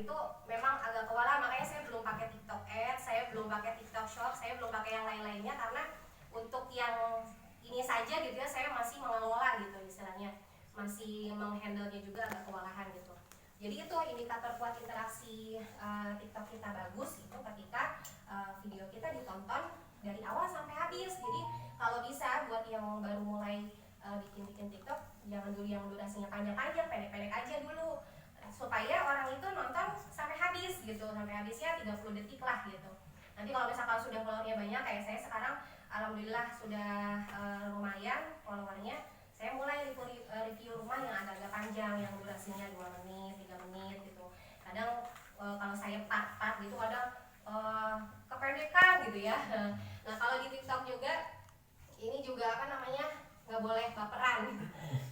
itu memang agak kewalahan, makanya saya belum pakai TikTok Ads, saya belum pakai TikTok Shop, saya belum pakai yang lain-lainnya, karena untuk yang ini saja gitu ya saya masih mengelola gitu istilahnya, masih menghandle-nya juga agak kewalahan gitu. Jadi itu indikator kuat interaksi TikTok kita bagus itu ketika video kita ditonton dari awal sampai habis. Jadi kalau bisa buat yang baru mulai bikin TikTok, jangan dulu yang durasinya panjang-panjang, pendek-pendek aja dulu supaya orang itu nonton sampai habis gitu, sampai habisnya 30 detik lah gitu. Nanti kalau misalkan sudah followernya banyak kayak saya sekarang, alhamdulillah sudah lumayan followernya, saya mulai review rumah yang agak-agak panjang, yang durasinya 2 menit, 3 menit gitu. Kadang kalau saya part-part gitu, kadang kependekan gitu ya. Nah kalau di TikTok juga, ini juga apa namanya, nggak boleh baperan gitu.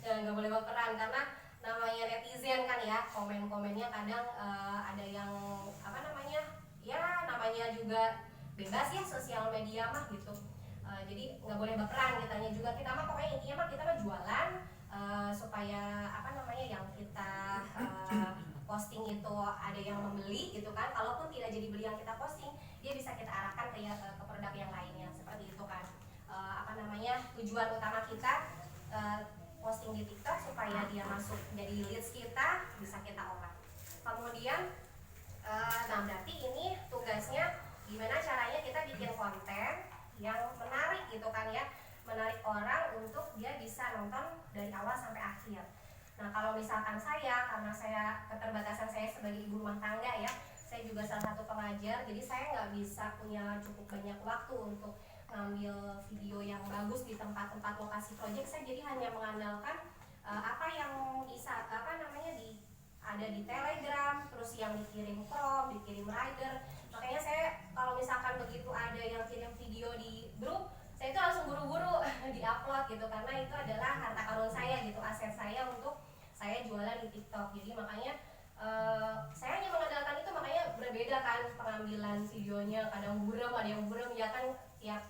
Nggak boleh baperan karena namanya netizen kan ya, komen-komennya kadang ada yang apa namanya, ya namanya juga bebas ya sosial media mah gitu. Jadi nggak boleh baperan, kitanya juga, kita mah pokoknya intinya mah kita mah jualan supaya apa namanya yang kita posting itu ada yang membeli gitu kan. Kalaupun tidak jadi beli yang kita posting, dia bisa kita arahkan ke produk yang lainnya seperti itu kan. Apa namanya, tujuan utama kita posting di TikTok supaya dia masuk jadi leads kita, bisa kita olah. Kemudian nah berarti ini tugasnya gimana caranya kita bikin konten yang menarik gitu kan ya, menarik orang untuk dia bisa nonton dari awal sampai akhir. Nah kalau misalkan saya, karena saya keterbatasan saya sebagai ibu rumah tangga ya, saya juga salah satu pengajar, jadi saya nggak bisa punya cukup banyak waktu untuk ngambil video yang bagus di tempat-tempat lokasi proyek. Saya jadi hanya mengandalkan apa yang bisa apa namanya ada di Telegram, terus yang dikirim Chrome, dikirim Rider. Makanya saya kalau misalkan begitu ada yang kirim video di grup, saya itu langsung buru-buru di-upload gitu, karena itu adalah harta karun saya gitu, aset saya untuk saya jualan di TikTok. Jadi makanya saya hanya mengandalkan itu, makanya berbeda kan pengambilan videonya, kadang buram, ada yang buram ya kan, tiap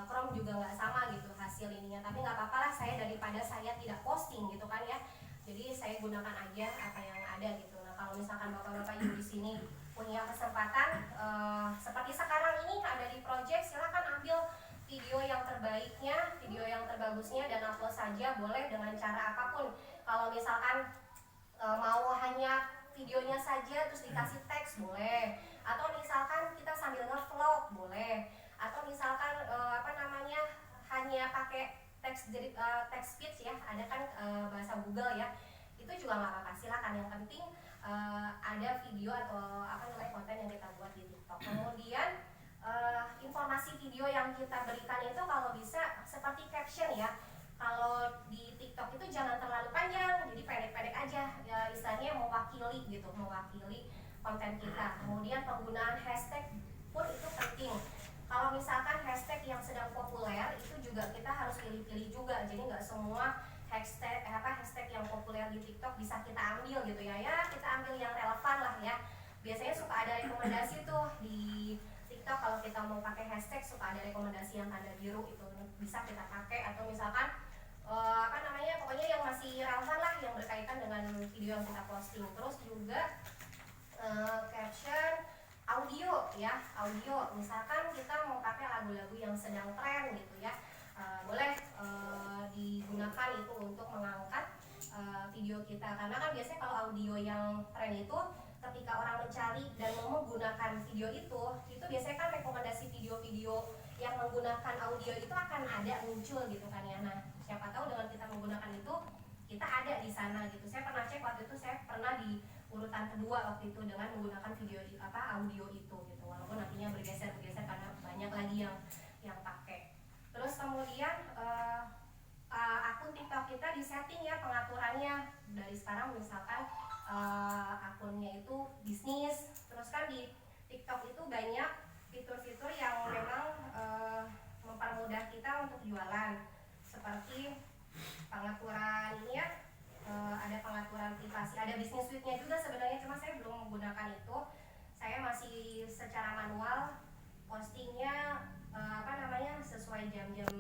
Chrome juga nggak sama gitu hasil ininya. Tapi nggak apa-apa lah, saya daripada saya tidak posting gitu kan ya, jadi saya gunakan aja apa yang ada gitu. Nah kalau misalkan bapak-bapak ibu di sini punya kesempatan seperti sekarang ini ada di project, silakan ambil video yang terbaiknya, video yang terbagusnya dan upload saja, boleh dengan cara apapun. Kalau misalkan mau hanya videonya saja terus dikasih teks boleh, atau misalkan kita sambil nge-vlog boleh, atau misalkan apa namanya hanya pakai teks text speech ya, ada kan bahasa Google ya, itu juga nggak apa-apa, silakan. Yang penting ada video atau apa namanya konten yang kita buat di TikTok. Kemudian informasi video yang kita berikan itu kalau bisa seperti caption ya. Kalau di TikTok itu jangan terlalu panjang, jadi pendek-pendek aja ya, istilahnya mewakili gitu, mewakili konten kita. Kemudian penggunaan hashtag pun itu penting. Kalau misalkan hashtag yang sedang populer itu juga kita harus pilih-pilih juga, jadi nggak semua hashtag yang populer di TikTok bisa kita ambil gitu ya. Ya kita ambil yang relevan lah ya. Biasanya suka ada rekomendasi tuh di TikTok, kalau kita mau pakai hashtag suka ada rekomendasi yang tanda biru, itu bisa kita pakai. Atau misalkan apa namanya pokoknya yang masih relevan lah, yang berkaitan dengan video yang kita posting. Terus juga caption audio ya, audio misalkan kita mau pakai lagu-lagu yang sedang tren gitu ya, boleh digunakan itu untuk mengangkat video kita. Karena kan biasanya kalau audio yang tren itu ketika orang mencari dan mau menggunakan video itu biasanya kan rekomendasi video-video yang menggunakan audio itu akan ada muncul gitu kan ya. Nah siapa tahu dengan kita menggunakan itu kita ada di sana gitu. Saya pernah cek waktu itu, saya pernah di urutan kedua waktu itu dengan menggunakan video audio itu gitu, walaupun nantinya bergeser karena banyak lagi yang pakai. Terus kemudian akun TikTok kita disetting ya pengaturannya dari sekarang. Misalkan akunnya itu bisnis, terus kan di TikTok itu banyak fitur-fitur yang memang mempermudah kita untuk jualan, seperti pengaturan ini ya, ada pengaturan privasi, ada business suite-nya juga sebenarnya, cuma saya belum menggunakan itu. Saya masih secara manual postingnya apa namanya sesuai jam-jam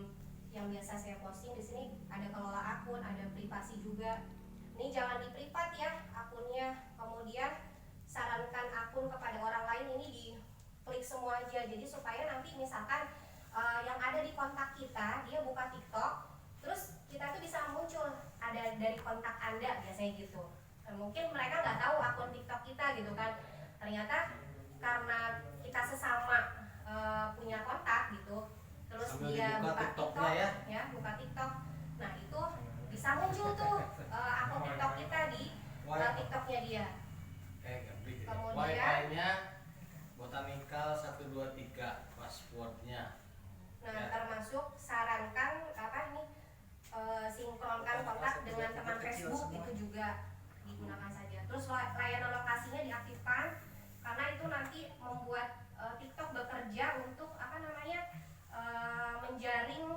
yang biasa saya posting. Di sini ada kelola akun, ada privasi juga. Ini jangan di privat ya akunnya. Kemudian aja. Jadi supaya nanti misalkan yang ada di kontak kita dia buka TikTok, terus kita tuh bisa muncul ada dari kontak Anda biasanya gitu. Mungkin mereka nggak tahu akun TikTok kita gitu kan. Ternyata karena kita sesama punya kontak gitu, terus sambil dia buka TikTok ya, buka TikTok. Nah itu bisa muncul tuh akun TikTok kita di TikToknya dia. Kemudian Wi-Fi-nya Botanical 123 passwordnya. Nah termasuk sarankan apa nih sinkronkan kontak dengan teman Facebook itu juga digunakan saja. Terus layanan lokasinya diaktifkan karena itu nanti membuat TikTok bekerja untuk apa namanya menjaring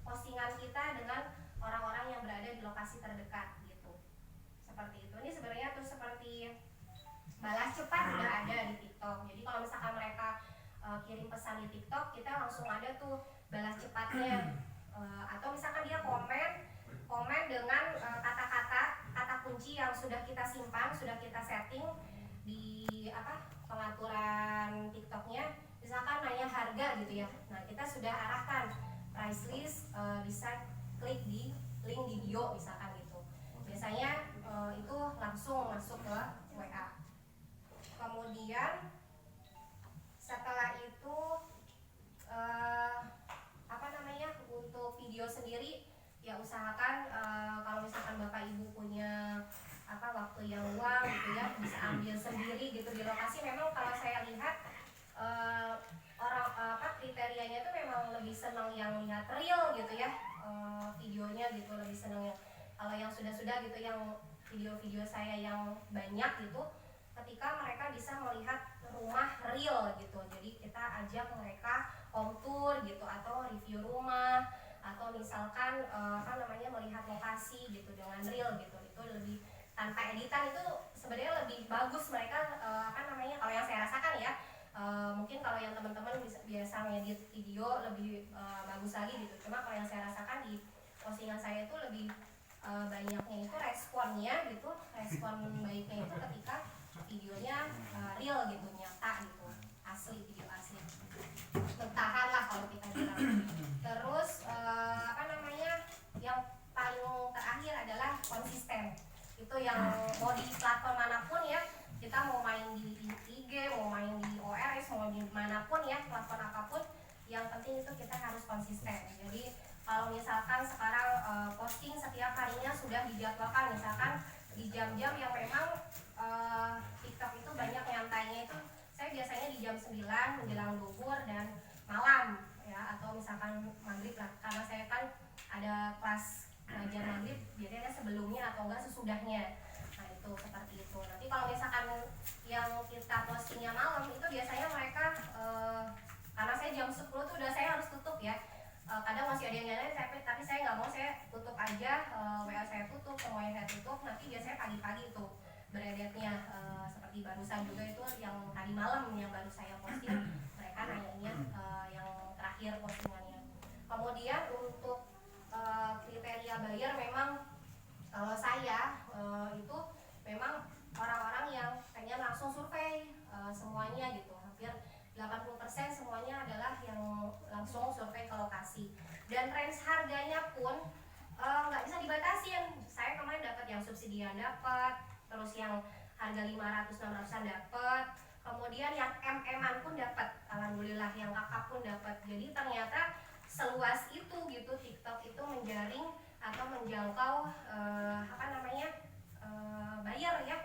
postingan kita dengan orang-orang yang berada di lokasi terdekat gitu. Seperti itu. Ini sebenarnya tuh seperti balas cepat sudah ada di TikTok. Jadi kalau misalkan mereka kirim pesan di TikTok, kita langsung ada tuh balas cepatnya. Atau misalkan dia komen dengan kata kunci yang sudah kita simpan, sudah kita setting di pengaturan TikToknya. Misalkan nanya harga gitu ya. Nah kita sudah arahkan price list, bisa klik di link di bio misalkan gitu. Biasanya itu langsung masuk ke WA. Kemudian setelah itu untuk video sendiri ya usahakan kalau misalkan Bapak Ibu punya waktu yang luang gitu ya, bisa ambil sendiri gitu di lokasi. Memang kalau saya lihat kriterianya itu memang lebih senang yang lihat real gitu ya, videonya gitu, lebih senang yang kalau yang sudah gitu, yang video-video saya yang banyak gitu, ketika mereka bisa melihat rumah real gitu. Jadi kita ajak mereka home tour gitu, atau review rumah, atau misalkan melihat lokasi gitu dengan real gitu. Itu lebih tanpa editan, itu sebenarnya lebih bagus mereka kalau yang saya rasakan ya. Mungkin kalau yang teman-teman biasa ngedit video lebih bagus lagi gitu. Cuma kalau yang saya rasakan di postingan saya itu lebih banyaknya itu responnya gitu, respon baiknya itu ketika videonya real gitu, nyata gitu, asli, video asli, bertahan lah kalau kita bilang. Terus yang paling terakhir adalah konsisten. Itu yang mau di platform manapun ya, kita mau main di IG, mau main di ORS, mau di manapun ya, platform apapun, yang penting itu kita harus konsisten. Jadi kalau misalkan sekarang posting setiap harinya sudah dijadwalkan, misalkan di jam-jam yang memang TikTok itu banyak nyantainya, itu saya biasanya di jam 9 menjelang duhur dan malam ya, atau misalkan maghrib lah, karena saya kan ada kelas ngajar maghrib, biasanya sebelumnya atau enggak sesudahnya. Nah itu seperti itu. Nanti kalau misalkan yang kita postingnya malam itu biasanya mereka karena saya jam 10 tuh udah saya harus tutup ya. Kadang masih ada yang nyalain, tapi saya nggak mau, saya tutup aja, WA saya tutup, semuanya saya tutup. Nanti biasanya pagi-pagi tuh beredetnya, seperti barusan juga itu yang tadi malam yang baru saya posting, mereka nanyanya yang terakhir postingannya. Kemudian untuk kriteria buyer, memang kalau saya itu memang orang-orang yang pengen langsung survei semuanya gitu. Hampir 80% semuanya adalah yang langsung survei ke lokasi. Dan range harganya pun nggak bisa dibatasin. Saya kemarin dapat yang subsidian dapat, terus yang harga 500-600an dapat, kemudian yang MM-an pun dapat, alhamdulillah, yang kakak pun dapat. Jadi ternyata seluas itu gitu TikTok itu menjaring atau menjangkau buyer ya,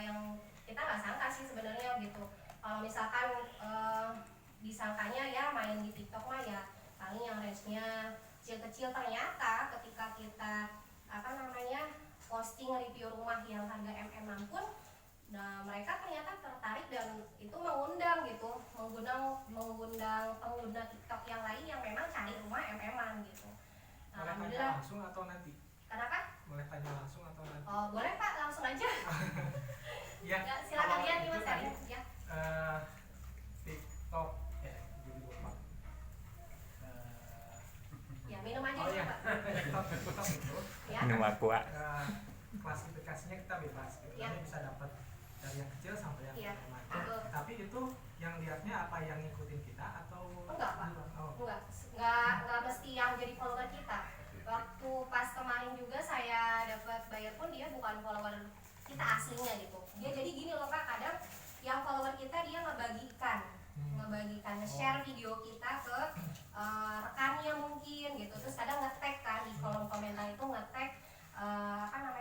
yang kita nggak sangka sih sebenarnya gitu. Kalau misalkan disangkanya ya main di TikTok mah ya paling yang range-nya kecil-kecil, ternyata ketika kita posting review rumah yang harga MM-an pun, nah mereka ternyata tertarik dan itu mengundang gitu, mengundang pengguna TikTok yang lain yang memang cari rumah MM-an gitu. Boleh tanya langsung atau nanti? Kenapa? Boleh tanya langsung atau nanti? Oh boleh Pak, langsung aja. Ya, silakan lihat nih Mas Ari ya. TikTok jadi lupa. Ya minum aja ya. Pak. TikTok itu Ya. Minum aqua. Klasifikasinya kita bebas gitu. Ya. Bisa dapat dari yang kecil sampai yang Ya, remaja. betul. Tapi itu yang lihatnya apa yang ngikutin kita atau Enggak, Pak. Oh. Enggak mesti yang jadi follower kita. Waktu pas kemarin juga saya dapat bayar pun dia bukan follower kita aslinya gitu. Dia jadi gini loh Pak, kadang yang follower kita dia ngebagikan share video kita ke rekannya mungkin gitu. Terus kadang nge-tag kan di kolom komentar itu nge-tag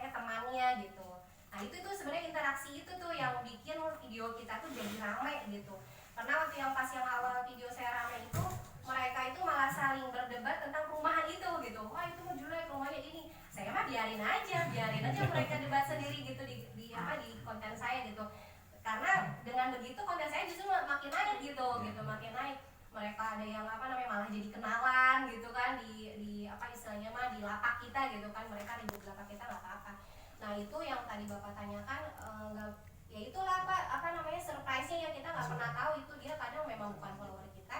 temannya gitu. Nah itu sebenarnya interaksi itu tuh yang bikin video kita tuh jadi ramai gitu. Karena waktu yang awal video saya ramai itu mereka itu malah saling berdebat tentang perumahan itu gitu. Wah itu mau jelek rumahnya ini. Saya mah biarin aja mereka debat sendiri gitu di konten saya gitu. Karena dengan begitu konten saya justru makin naik gitu makin naik. Mereka ada yang malah jadi kenalan gitu kan di istilahnya mah di lapak kita gitu kan, mereka ribut di lapak kita nggak apa-apa. Nah itu yang tadi Bapak tanyakan ya itulah Pak surprise-nya ya, kita nggak pernah tahu itu dia kadang memang bukan follower kita,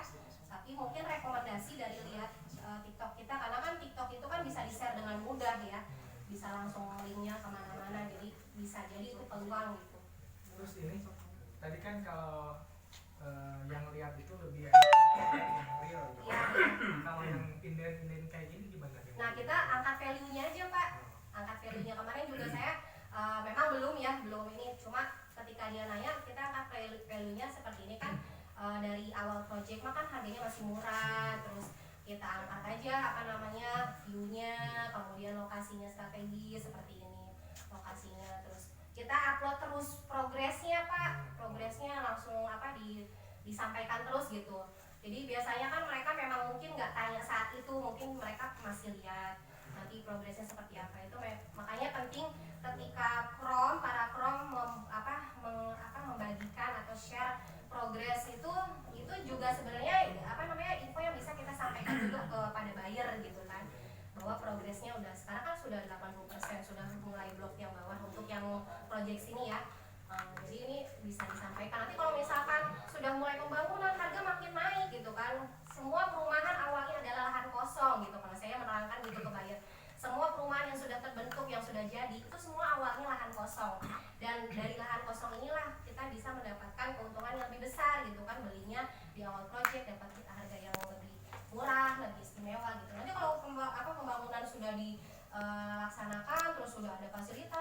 tapi mungkin rekomendasi dari lihat TikTok kita, karena kan TikTok itu kan bisa di-share dengan mudah ya, bisa langsung linknya kemana-mana, jadi bisa jadi itu peluang gitu. Terus ini tadi kan kalau yang lihat itu lebih yang real gitu. Ya. Kalau yang inden kayak gini gimana? Nah kita angkat value-nya aja Pak, angkat value-nya. Kemarin juga saya memang belum ini, cuma ketika dia nanya kita angkat value-nya seperti ini kan. Dari awal project mah kan harganya masih murah, terus kita angkat aja view-nya, kemudian lokasinya strategis seperti ini lokasinya, terus kita upload terus progresnya Pak, progresnya langsung disampaikan terus gitu. Jadi biasanya kan mereka memang mungkin nggak tanya saat itu, mungkin mereka masih lihat nanti progresnya seperti apa. Itu makanya penting ketika para Chrome membagikan atau share progres itu juga sebenarnya info yang bisa kita sampaikan juga kepada buyer gitu kan, bahwa progresnya sekarang kan sudah 80%, sudah mulai blok yang bawah untuk yang project sini ya. Jadi ini bisa disampaikan. Nanti kalau misalkan sudah mulai pembangunan harga makin naik gitu kan, semua perumahan awalnya adalah lahan kosong gitu, kalau saya menerangkan gitu ke buyer. Semua perumahan yang sudah terbentuk, yang sudah jadi, itu semua awalnya lahan kosong. Dan dari lahan kosong inilah kita bisa mendapatkan keuntungan yang lebih besar gitu kan, belinya di awal project dapat harga yang lebih murah, lebih istimewa gitu. Nanti kalau pembangunan sudah dilaksanakan, terus sudah ada fasilitas,